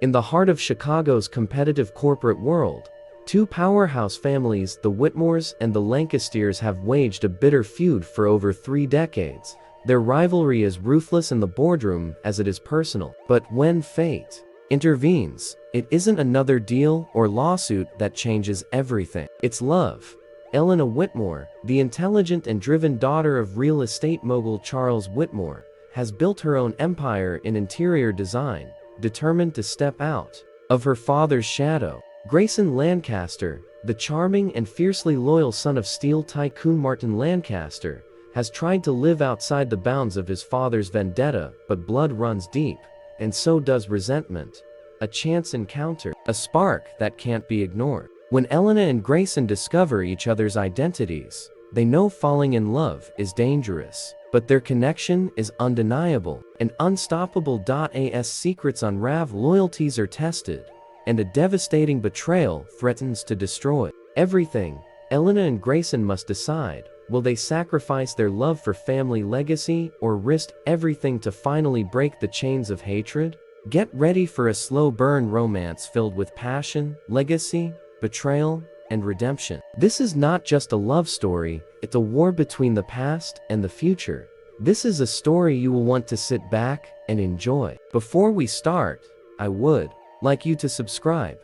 In the heart of Chicago's competitive corporate world, two powerhouse families, the Whitmores and the Lancasters, have waged a bitter feud for over 3 decades. Their rivalry is ruthless in the boardroom as it is personal. But when fate intervenes, it isn't another deal or lawsuit that changes everything. It's love. Eleanor Whitmore, the intelligent and driven daughter of real estate mogul Charles Whitmore, has built her own empire in interior design, determined to step out of her father's shadow. Grayson Lancaster, the charming and fiercely loyal son of steel tycoon Martin Lancaster, has tried to live outside the bounds of his father's vendetta, but blood runs deep, and so does resentment. A chance encounter, a spark that can't be ignored. When Eleanor and Grayson discover each other's identities, they know falling in love is dangerous, but their connection is undeniable. An unstoppable. As secrets unravel, loyalties are tested, and a devastating betrayal threatens to destroy everything. Eleanor and Grayson must decide: will they sacrifice their love for family legacy or risk everything to finally break the chains of hatred? Get ready for a slow burn romance filled with passion, legacy, betrayal, and redemption. This is not just a love story, it's a war between the past and the future. This is a story you will want to sit back and enjoy. Before we start, I would like you to subscribe,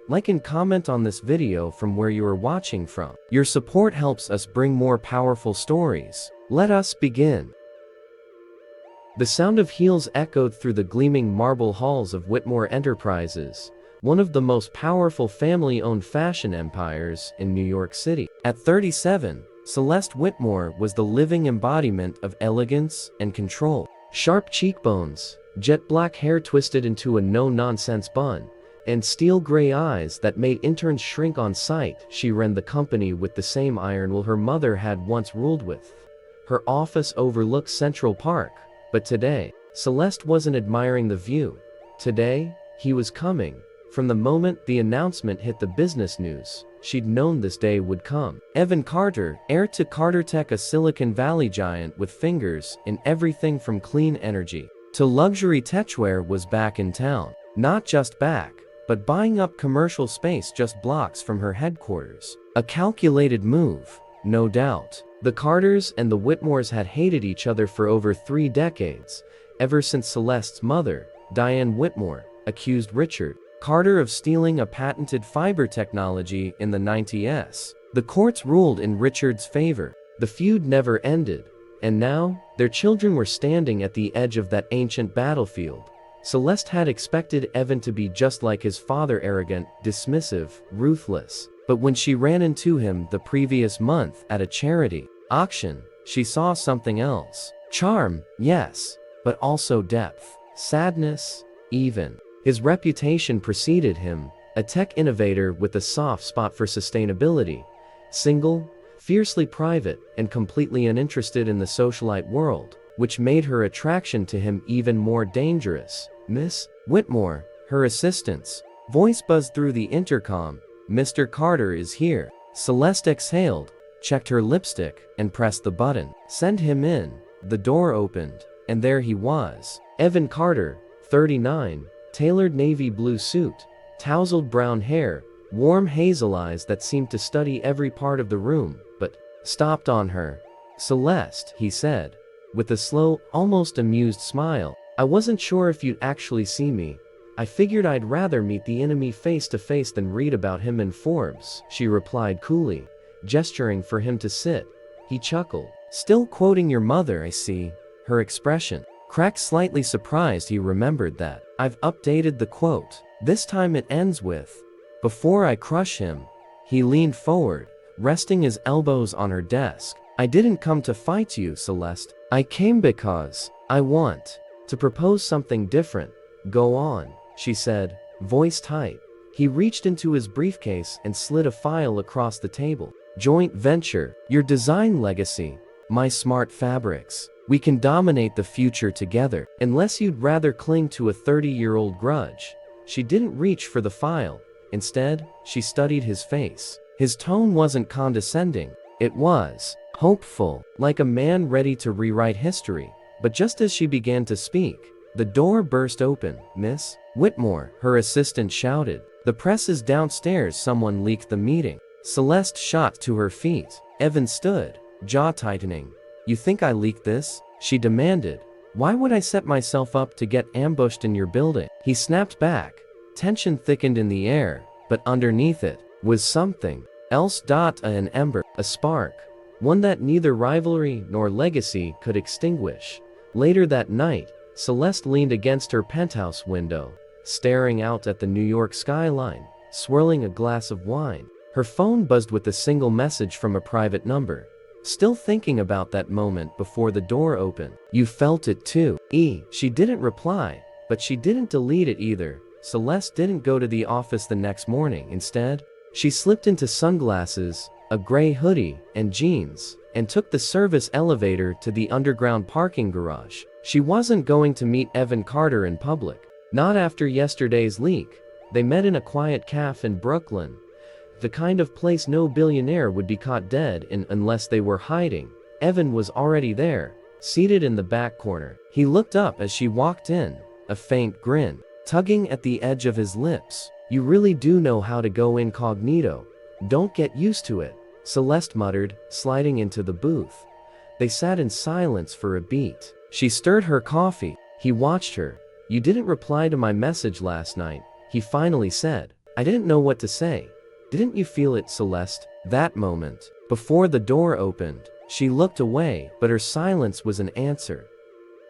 like and comment on this video from where you are watching from. Your support helps us bring more powerful stories. Let us begin. The sound of heels echoed through the gleaming marble halls of Whitmore Enterprises, one of the most powerful family-owned fashion empires in New York City. At 37, Celeste Whitmore was the living embodiment of elegance and control. Sharp cheekbones, jet black hair twisted into a no-nonsense bun, and steel gray eyes that made interns shrink on sight, she ran the company with the same iron will her mother had once ruled with. Her office overlooked Central Park, but today, Celeste wasn't admiring the view. Today, he was coming. From the moment the announcement hit the business news, she'd known this day would come. Evan Carter, heir to Carter Tech, a Silicon Valley giant with fingers in everything from clean energy to luxury techwear, was back in town. Not just back, but buying up commercial space just blocks from her headquarters. A calculated move, no doubt. The Carters and the Whitmores had hated each other for over 3 decades, ever since Celeste's mother, Diane Whitmore, accused Richard Carter of stealing a patented fiber technology in the 90s. The courts ruled in Richard's favor. The feud never ended, and now, their children were standing at the edge of that ancient battlefield. Celeste had expected Evan to be just like his father, arrogant, dismissive, ruthless. But when she ran into him the previous month at a charity auction, she saw something else. Charm, yes, but also depth. Sadness, even. His reputation preceded him, a tech innovator with a soft spot for sustainability. Single, fiercely private, and completely uninterested in the socialite world, which made her attraction to him even more dangerous. Miss Whitmore, her assistant's voice buzzed through the intercom. Mr. Carter is here. Celeste exhaled, checked her lipstick, and pressed the button. Send him in. The door opened, and there he was. Evan Carter, 39, tailored navy blue suit, tousled brown hair, warm hazel eyes that seemed to study every part of the room, but stopped on her. Celeste, he said, with a slow, almost amused smile. I wasn't sure if you'd actually see me. I figured I'd rather meet the enemy face to face than read about him in Forbes, she replied coolly, gesturing for him to sit. He chuckled. Still quoting your mother, I see. Her expression cracked, slightly surprised he remembered that. I've updated the quote. This time it ends with, before I crush him. He leaned forward, resting his elbows on her desk. I didn't come to fight you, Celeste. I came because I want to propose something different. Go on, she said, voice tight. He reached into his briefcase and slid a file across the table. Joint venture, your design legacy, my smart fabrics. We can dominate the future together, unless you'd rather cling to a 30-year-old grudge. She didn't reach for the file. Instead, she studied his face. His tone wasn't condescending. It was hopeful, like a man ready to rewrite history. But just as she began to speak, The door burst open. "Miss Whitmore," her assistant shouted. "The press is downstairs. Someone leaked the meeting." Celeste shot to her feet. Evan stood, jaw tightening. "You think I leaked this?" she demanded. "Why would I set myself up to get ambushed in your building?" He snapped back. Tension thickened in the air, but underneath it was something else. An ember, a spark, one that neither rivalry nor legacy could extinguish. Later that night, Celeste leaned against her penthouse window, staring out at the New York skyline, swirling a glass of wine. Her phone buzzed with a single message from a private number. Still thinking about that moment before the door opened. "You felt it too." She didn't reply, but she didn't delete it either. Celeste didn't go to the office the next morning. Instead, she slipped into sunglasses, a gray hoodie, and jeans, and took the service elevator to the underground parking garage. She wasn't going to meet Evan Carter in public. Not after yesterday's leak. They met in a quiet cafe in Brooklyn. The kind of place no billionaire would be caught dead in unless they were hiding. Evan was already there, seated in the back corner. He looked up as she walked in, a faint grin tugging at the edge of his lips. "You really do know how to go incognito. Don't get used to it," Celeste muttered, sliding into the booth. They sat in silence for a beat. She stirred her coffee. He watched her. "You didn't reply to my message last night," he finally said. "I didn't know what to say." "Didn't you feel it, Celeste?" That moment, before the door opened, she looked away, but her silence was an answer.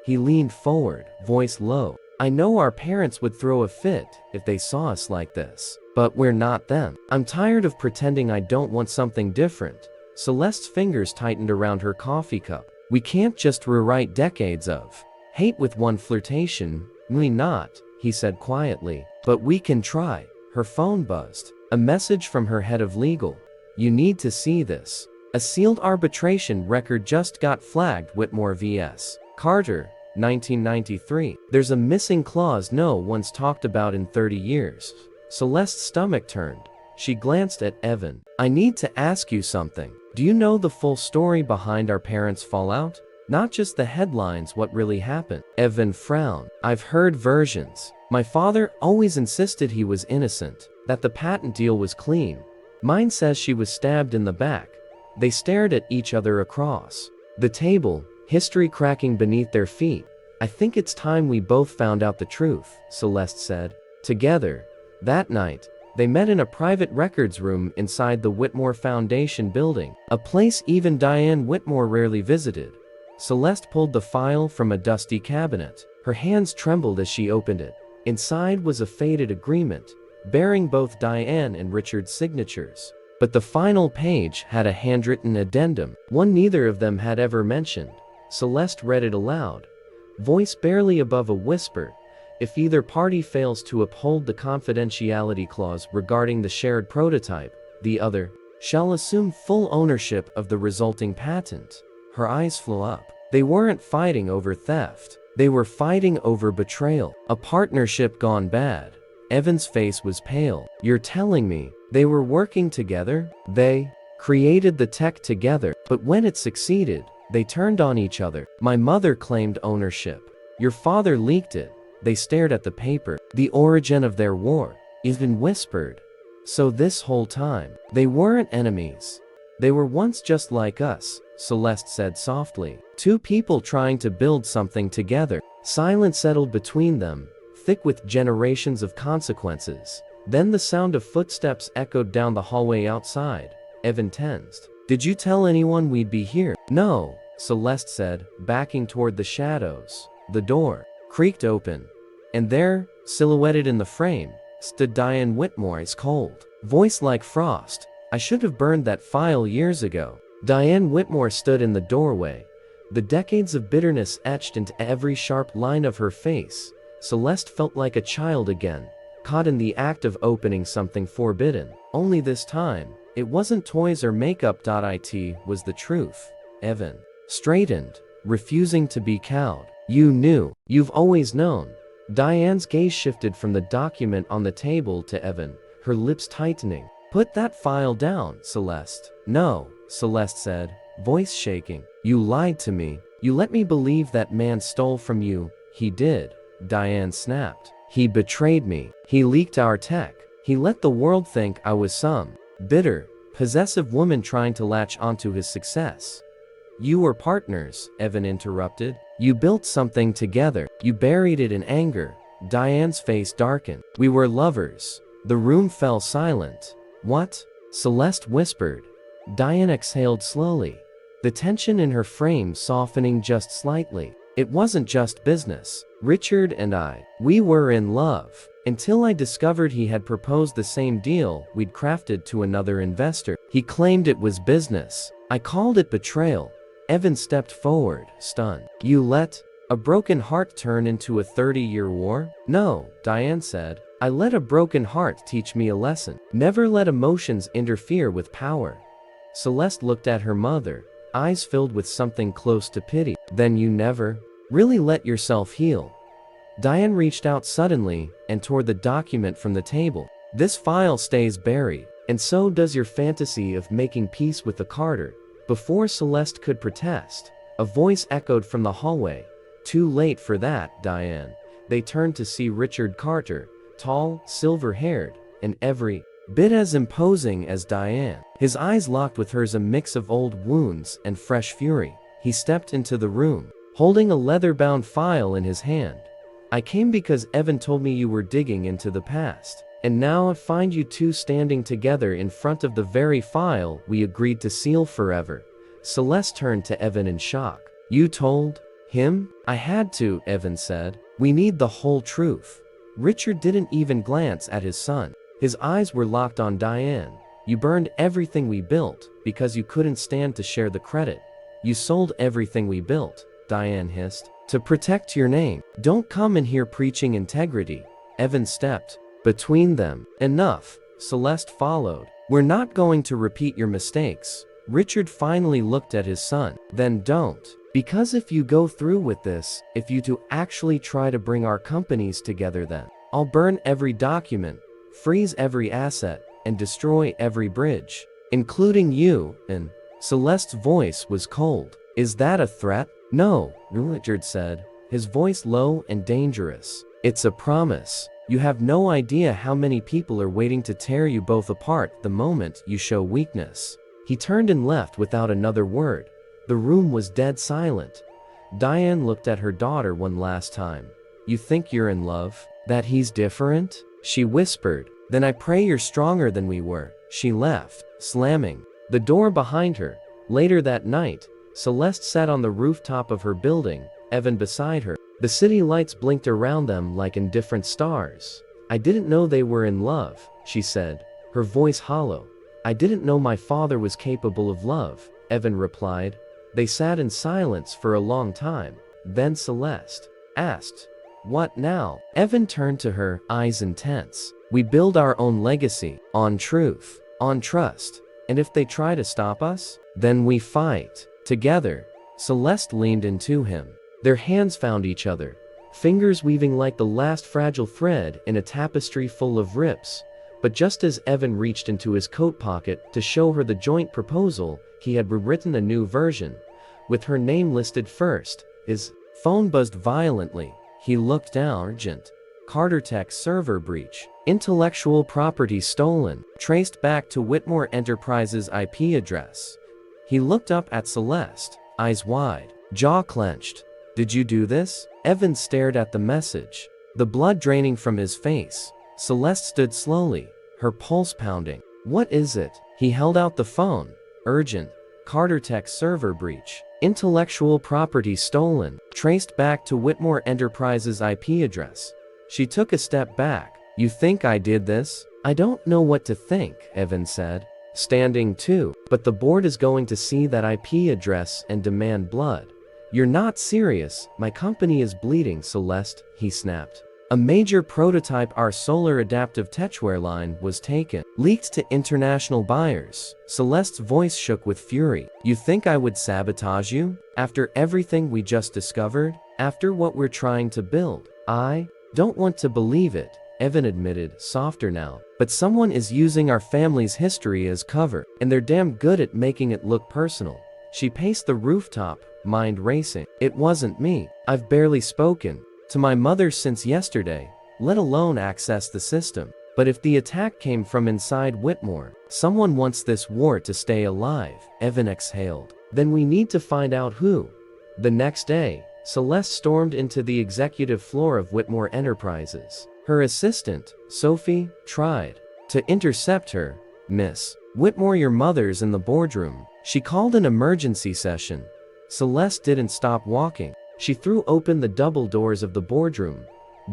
He leaned forward, voice low. "I know our parents would throw a fit if they saw us like this, but we're not them. I'm tired of pretending I don't want something different." Celeste's fingers tightened around her coffee cup. "We can't just rewrite decades of hate with one flirtation." "Me not," he said quietly. "But we can try." Her phone buzzed. A message from her head of legal. "You need to see this. A sealed arbitration record just got flagged. Whitmore vs. Carter, 1993. There's a missing clause no one's talked about in 30 years. Celeste's stomach turned. She glanced at Evan. "I need to ask you something. Do you know the full story behind our parents' fallout? Not just the headlines, what really happened?" Evan frowned. "I've heard versions. My father always insisted he was innocent, that the patent deal was clean. Mine says she was stabbed in the back." They stared at each other across the table, history cracking beneath their feet. "I think it's time we both found out the truth," Celeste said. Together, that night, they met in a private records room inside the Whitmore Foundation building, a place even Diane Whitmore rarely visited. Celeste pulled the file from a dusty cabinet. Her hands trembled as she opened it. Inside was a faded agreement, bearing both Diane and Richard's signatures. But the final page had a handwritten addendum, one neither of them had ever mentioned. Celeste read it aloud, voice barely above a whisper. "If either party fails to uphold the confidentiality clause regarding the shared prototype, the other shall assume full ownership of the resulting patent." Her eyes flew up. They weren't fighting over theft. They were fighting over betrayal, a partnership gone bad. Evan's face was pale. "You're telling me they were working together? They created the tech together, but when it succeeded, they turned on each other. My mother claimed ownership. Your father leaked it." They stared at the paper. "The origin of their war," Evan whispered. "So this whole time, they weren't enemies. They were once just like us," Celeste said softly. "Two people trying to build something together." Silence settled between them, thick with generations of consequences. Then the sound of footsteps echoed down the hallway outside. Evan tensed. "Did you tell anyone we'd be here?" "No," Celeste said, backing toward the shadows. The door creaked open, and there, silhouetted in the frame, stood Diane Whitmore's cold voice like frost. "I should have burned that file years ago." Diane Whitmore stood in the doorway, the decades of bitterness etched into every sharp line of her face. Celeste felt like a child again, caught in the act of opening something forbidden. Only this time, it wasn't toys or makeup. It was the truth. Evan straightened, refusing to be cowed. "You knew. You've always known." Diane's gaze shifted from the document on the table to Evan, her lips tightening. "Put that file down, Celeste." "No," Celeste said, voice shaking. "You lied to me. You let me believe that man stole from you." "He did. Diane snapped. He betrayed me. He leaked our tech. He let the world think I was some bitter, possessive woman trying to latch onto his success. You were partners, Evan interrupted. You built something together. You buried it in anger. Diane's face darkened. We were lovers. The room fell silent. What? Celeste whispered. Diane exhaled slowly, the tension in her frame softening just slightly. It wasn't just business. Richard and we were in love. Until I discovered he had proposed the same deal we'd crafted to another investor. He claimed it was business. I called it betrayal. Evan stepped forward, stunned. You let a broken heart turn into a 30-year war? No, Diane said. I let a broken heart teach me a lesson. Never let emotions interfere with power. Celeste looked at her mother, eyes filled with something close to pity. Then you never really let yourself heal. Diane reached out suddenly and tore the document from the table. This file stays buried, and so does your fantasy of making peace with the Carter. Before Celeste could protest, a voice echoed from the hallway. Too late for that, Diane. They turned to see Richard Carter, tall, silver-haired, and every bit as imposing as Diane. His eyes locked with hers, a mix of old wounds and fresh fury. He stepped into the room, holding a leather-bound file in his hand. I came because Evan told me you were digging into the past. And now I find you two standing together in front of the very file we agreed to seal forever. Celeste turned to Evan in shock. You told him? I had to, Evan said. We need the whole truth. Richard didn't even glance at his son. His eyes were locked on Diane. You burned everything we built because you couldn't stand to share the credit. You sold everything we built, Diane hissed, to protect your name. Don't come in here preaching integrity. Evan stepped between them. Enough, Celeste followed. We're not going to repeat your mistakes. Richard finally looked at his son. Then don't. Because if you go through with this, if you two actually try to bring our companies together, then I'll burn every document, freeze every asset, and destroy every bridge, including you. And Celeste's voice was cold. Is that a threat? No, Richard said, his voice low and dangerous. It's a promise. You have no idea how many people are waiting to tear you both apart the moment you show weakness. He turned and left without another word. The room was dead silent. Diane looked at her daughter one last time. You think you're in love? That he's different? She whispered. Then I pray you're stronger than we were. She left, slamming the door behind her. Later that night, Celeste sat on the rooftop of her building, Evan beside her. The city lights blinked around them like indifferent stars. I didn't know they were in love, she said, her voice hollow. I didn't know my father was capable of love, Evan replied. They sat in silence for a long time. Then Celeste asked, What now? Evan turned to her, eyes intense. We build our own legacy, on truth, on trust. And if they try to stop us, then we fight. Together. Celeste leaned into him. Their hands found each other, fingers weaving like the last fragile thread in a tapestry full of rips. But just as Evan reached into his coat pocket to show her the joint proposal, he had rewritten a new version, with her name listed first. His phone buzzed violently. He looked down. Urgent. Carter Tech server breach. Intellectual property stolen. Traced back to Whitmore Enterprises' IP address. He looked up at Celeste, eyes wide, jaw clenched. Did you do this? Evan stared at the message, the blood draining from his face. Celeste stood slowly, her pulse pounding. What is it? He held out the phone. Urgent. Carter Tech server breach. Intellectual property stolen. Traced back to Whitmore Enterprises' IP address. She took a step back. You think I did this? I don't know what to think, Evan said, standing too. But the board is going to see that IP address and demand blood. You're not serious. My company is bleeding, Celeste, he snapped. A major prototype, our solar adaptive techwear line, was taken, leaked to international buyers. Celeste's voice shook with fury. You think I would sabotage you? After everything we just discovered? After what we're trying to build? I don't want to believe it, Evan admitted, softer now. But someone is using our family's history as cover, and they're damn good at making it look personal. She paced the rooftop, mind racing. It wasn't me. I've barely spoken to my mother since yesterday, let alone access the system. But if the attack came from inside Whitmore, someone wants this war to stay alive, Evan exhaled. Then we need to find out who. The next day, Celeste stormed into the executive floor of Whitmore Enterprises. Her assistant, Sophie, tried to intercept her. Miss Whitmore, your mother's in the boardroom. She called an emergency session. Celeste didn't stop walking. She threw open the double doors of the boardroom.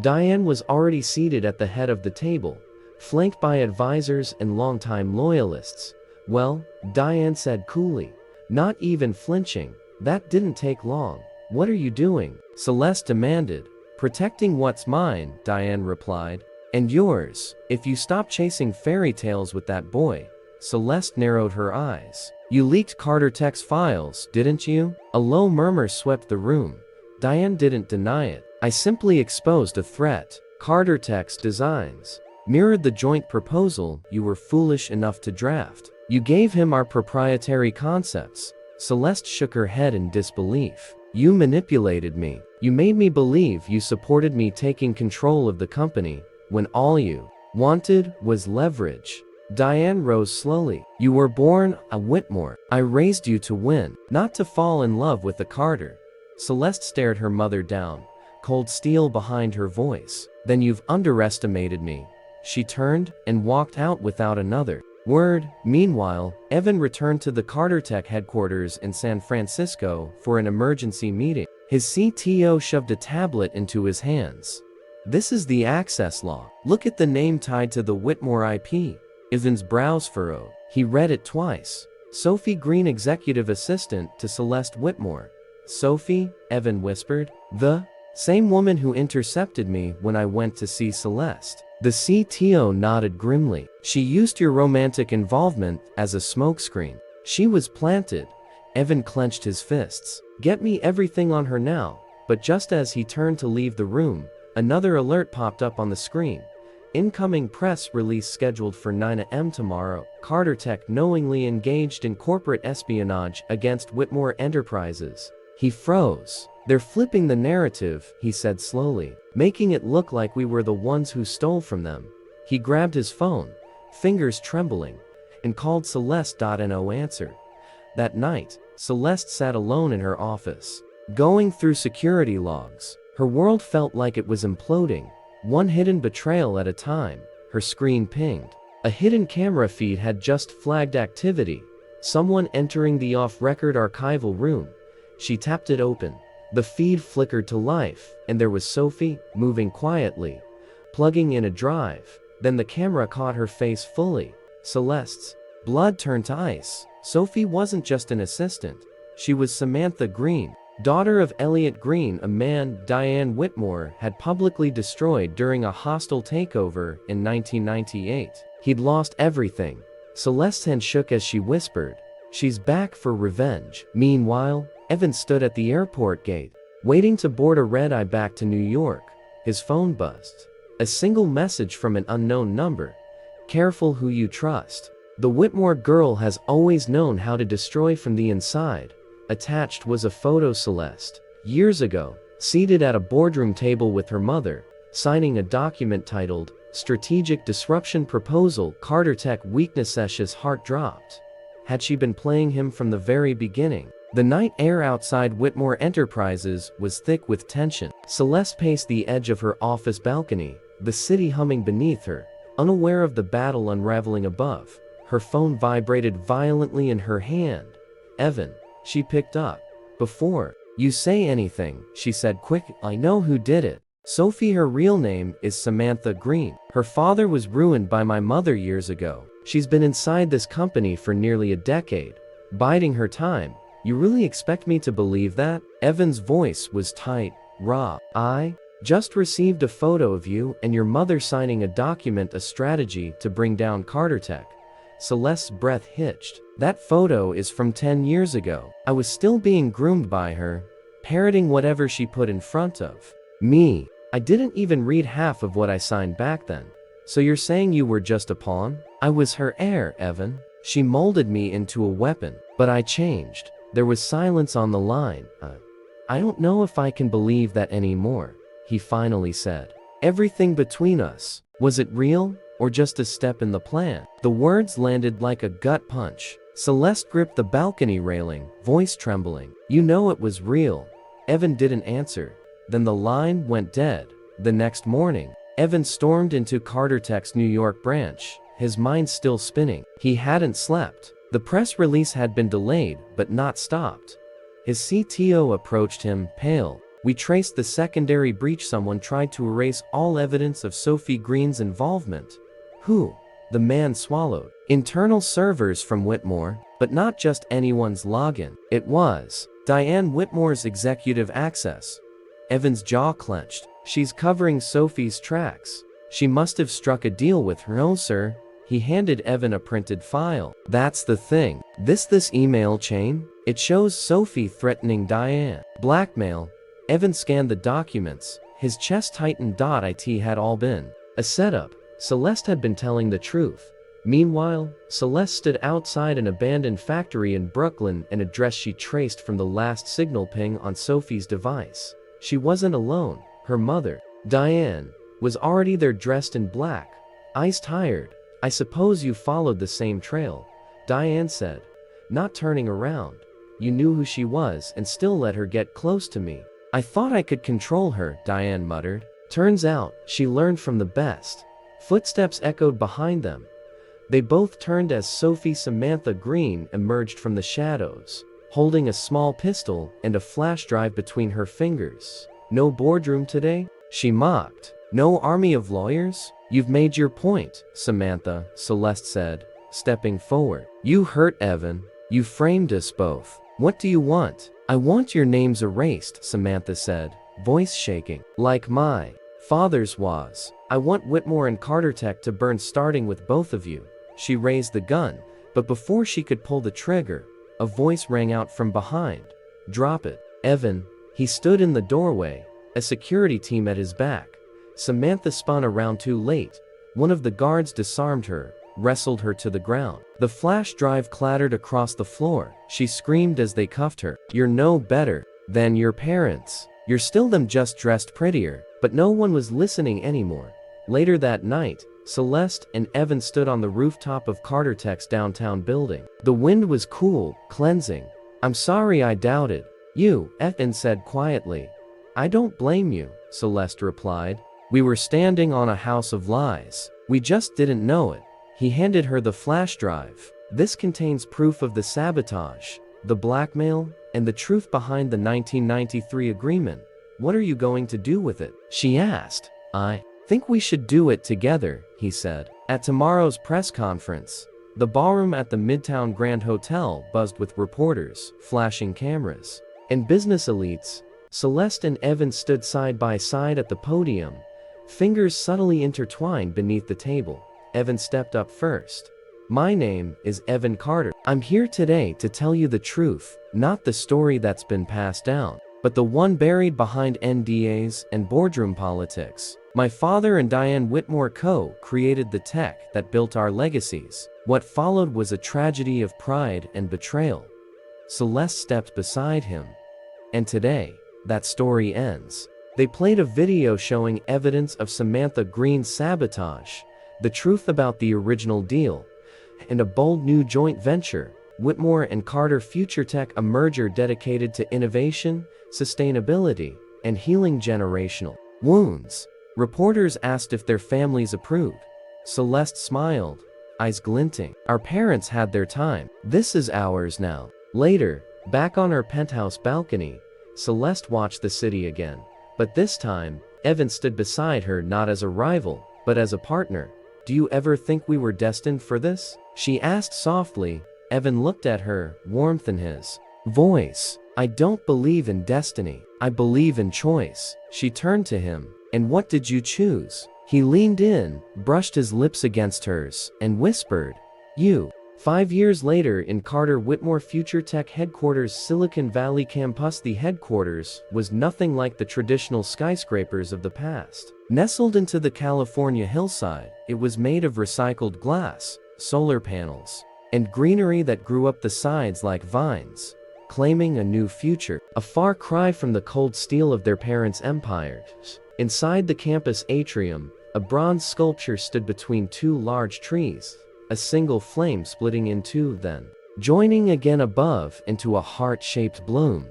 Diane was already seated at the head of the table, flanked by advisors and longtime loyalists. Well, Diane said coolly, not even flinching. That didn't take long. What are you doing? Celeste demanded. Protecting what's mine, Diane replied. And yours, if you stop chasing fairy tales with that boy. Celeste narrowed her eyes. You leaked Carter Tech's files, didn't you? A low murmur swept the room. Diane didn't deny it. I simply exposed a threat. Carter Tech's designs mirrored the joint proposal you were foolish enough to draft. You gave him our proprietary concepts. Celeste shook her head in disbelief. You manipulated me. You made me believe you supported me taking control of the company, when all you wanted was leverage. Diane rose slowly. You were born a Whitmore. I raised you to win, not to fall in love with the Carter. Celeste stared her mother down, cold steel behind her voice. Then you've underestimated me. She turned and walked out without another word. Meanwhile, Evan returned to the Carter Tech headquarters in San Francisco for an emergency meeting. His CTO shoved a tablet into his hands. This is the access law. Look at the name tied to the Whitmore IP. Evan's brows furrowed. He read it twice. Sophie Green, executive assistant to Celeste Whitmore. Sophie, Evan whispered. The same woman who intercepted me when I went to see Celeste. The CTO nodded grimly. She used your romantic involvement as a smokescreen. She was planted. Evan clenched his fists. Get me everything on her now. But just as he turned to leave the room, another alert popped up on the screen. Incoming press release scheduled for 9 a.m. tomorrow. Carter Tech knowingly engaged in corporate espionage against Whitmore Enterprises. He froze. They're flipping the narrative, he said slowly, making it look like we were the ones who stole from them. He grabbed his phone, fingers trembling, and called Celeste. No answer. That night, Celeste sat alone in her office, going through security logs. Her world felt like it was imploding. One hidden betrayal at a time. Her screen pinged. A hidden camera feed had just flagged activity. Someone entering the off-record archival room. She tapped it open. The feed flickered to life, and there was Sophie, moving quietly, plugging in a drive. Then the camera caught her face fully. Celeste's blood turned to ice. Sophie wasn't just an assistant. She was Samantha Green, daughter of Elliot Green, a man Diane Whitmore had publicly destroyed during a hostile takeover in 1998. He'd lost everything. Celeste's hand shook as she whispered, "She's back for revenge." Meanwhile, Evan stood at the airport gate, waiting to board a red-eye back to New York. His phone buzzed. A single message from an unknown number. Careful who you trust. The Whitmore girl has always known how to destroy from the inside. Attached was a photo Celeste, years ago, seated at a boardroom table with her mother, signing a document titled, Strategic Disruption Proposal. Carter Tech weakness. His heart dropped. Had she been playing him from the very beginning? The night air outside Whitmore Enterprises was thick with tension. Celeste paced the edge of her office balcony, the city humming beneath her, unaware of the battle unraveling above. Her phone vibrated violently in her hand. Evan. She picked up. Before you say anything, she said quick, I know who did it. Sophie. Her real name is Samantha Green. Her father was ruined by my mother years ago. She's been inside this company for nearly a decade, biding her time. You really expect me to believe that? Evan's voice was tight, raw. I just received a photo of you and your mother signing a document, a strategy to bring down Carter Tech. Celeste's breath hitched. That photo is from 10 years ago. I was still being groomed by her, parroting whatever she put in front of me. I didn't even read half of what I signed back then. So you're saying you were just a pawn? I was her heir, Evan. She molded me into a weapon, but I changed. There was silence on the line. I don't know if I can believe that anymore. he finally said. Everything between us. Was it real, or just a step in the plan? The words landed like a gut punch. Celeste gripped the balcony railing, voice trembling. You know it was real. Evan didn't answer. Then the line went dead. The next morning, Evan stormed into Carter Tech's New York branch, his mind still spinning. He hadn't slept. The press release had been delayed, but not stopped. His CTO approached him, pale. We traced the secondary breach. Someone tried to erase all evidence of Sophie Green's involvement. Who? The man swallowed. Internal servers from Whitmore, but not just anyone's login. It was Diane Whitmore's executive access. Evan's jaw clenched. She's covering Sophie's tracks. She must have struck a deal with her. No, sir. He handed Evan a printed file. That's the thing. This email chain? It shows Sophie threatening Diane. Blackmail. Evan scanned the documents. His chest tightened. It had all been a setup. Celeste had been telling the truth. Meanwhile, Celeste stood outside an abandoned factory in Brooklyn, an address she traced from the last signal ping on Sophie's device. She wasn't alone. Her mother, Diane, was already there, dressed in black. Eyes tired. I suppose you followed the same trail, Diane said, not turning around. You knew who she was and still let her get close to me. I thought I could control her, Diane muttered. Turns out, she learned from the best. Footsteps echoed behind them. They both turned as Sophie Samantha Green emerged from the shadows, holding a small pistol and a flash drive between her fingers. No boardroom today? She mocked. No army of lawyers? You've made your point, Samantha, Celeste said, stepping forward. You hurt Evan. You framed us both. What do you want? I want your names erased, Samantha said, voice shaking. Like my father's was. I want Whitmore and Carter Tech to burn, starting with both of you. She raised the gun, but before she could pull the trigger, a voice rang out from behind. Drop it, Evan. He stood in the doorway, a security team at his back. Samantha spun around too late. One of the guards disarmed her, wrestled her to the ground. The flash drive clattered across the floor. She screamed as they cuffed her. You're no better than your parents. You're still them, just dressed prettier. But no one was listening anymore. Later that night, Celeste and Evan stood on the rooftop of Carter Tech's downtown building. The wind was cool, cleansing. I'm sorry I doubted you, Evan said quietly. I don't blame you, Celeste replied. We were standing on a house of lies. We just didn't know it. He handed her the flash drive. This contains proof of the sabotage, the blackmail, and the truth behind the 1993 agreement. What are you going to do with it? She asked. I think we should do it together, he said. At tomorrow's press conference. The ballroom at the Midtown Grand Hotel buzzed with reporters, flashing cameras, and business elites. Celeste and Evan stood side by side at the podium, fingers subtly intertwined beneath the table. Evan stepped up first. My name is Evan Carter. I'm here today to tell you the truth, not the story that's been passed down, but the one buried behind NDAs and boardroom politics. My father and Diane Whitmore co-created the tech that built our legacies. What followed was a tragedy of pride and betrayal. Celeste stepped beside him. And today, that story ends. They played a video showing evidence of Samantha Green's sabotage, the truth about the original deal, and a bold new joint venture, Whitmore and Carter Future Tech, a merger dedicated to innovation, sustainability, and healing generational wounds. Reporters asked if their families approved. Celeste smiled, eyes glinting. Our parents had their time. This is ours now. Later, back on her penthouse balcony, Celeste watched the city again. But this time, Evan stood beside her, not as a rival, but as a partner. Do you ever think we were destined for this? She asked softly. Evan looked at her, warmth in his voice. I don't believe in destiny. I believe in choice. She turned to him. And what did you choose? He leaned in, brushed his lips against hers, and whispered, you. 5 years later, in Carter Whitmore Future Tech headquarters, Silicon Valley campus, the headquarters was nothing like the traditional skyscrapers of the past. Nestled into the California hillside, it was made of recycled glass, solar panels, and greenery that grew up the sides like vines, claiming a new future. A far cry from the cold steel of their parents' empires. Inside the campus atrium, a bronze sculpture stood between two large trees, a single flame splitting in two, then joining again above into a heart-shaped bloom.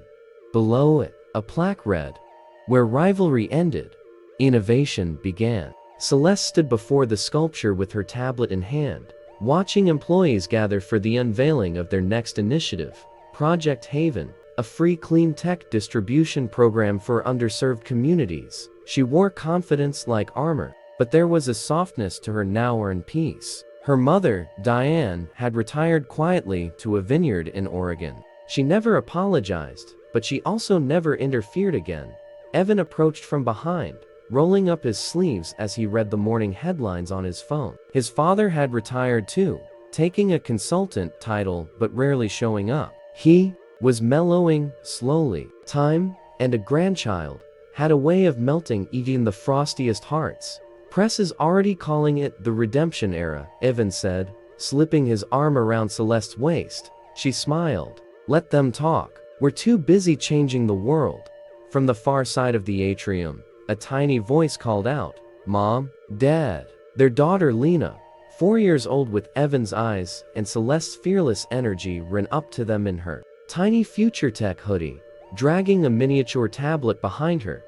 Below it, a plaque read, "Where rivalry ended, innovation began." Celeste stood before the sculpture with her tablet in hand, watching employees gather for the unveiling of their next initiative, Project Haven, a free clean tech distribution program for underserved communities. She wore confidence like armor, but there was a softness to her now-earned peace. Her mother, Diane, had retired quietly to a vineyard in Oregon. She never apologized, but she also never interfered again. Evan approached from behind, rolling up his sleeves as he read the morning headlines on his phone. His father had retired too, taking a consultant title but rarely showing up. He was mellowing slowly. Time, and a grandchild, had a way of melting even the frostiest hearts. Press is already calling it the redemption era, Evan said, slipping his arm around Celeste's waist. She smiled. Let them talk. We're too busy changing the world. From the far side of the atrium, a tiny voice called out, "Mom, Dad." Their daughter Lena, 4 years old with Evan's eyes and Celeste's fearless energy, ran up to them in her tiny future tech hoodie, dragging a miniature tablet behind her.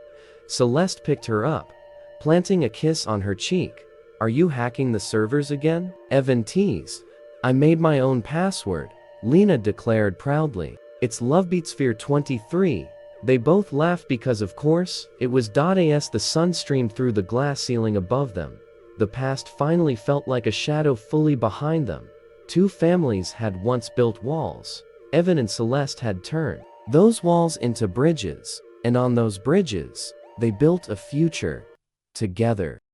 Celeste picked her up, planting a kiss on her cheek. "Are you hacking the servers again?" Evan teased. "I made my own password," Lena declared proudly. "It's LoveBeatSphere23. They both laughed because of course, it was .as. The sun streamed through the glass ceiling above them. The past finally felt like a shadow fully behind them. Two families had once built walls. Evan and Celeste had turned those walls into bridges, and on those bridges, they built a future together.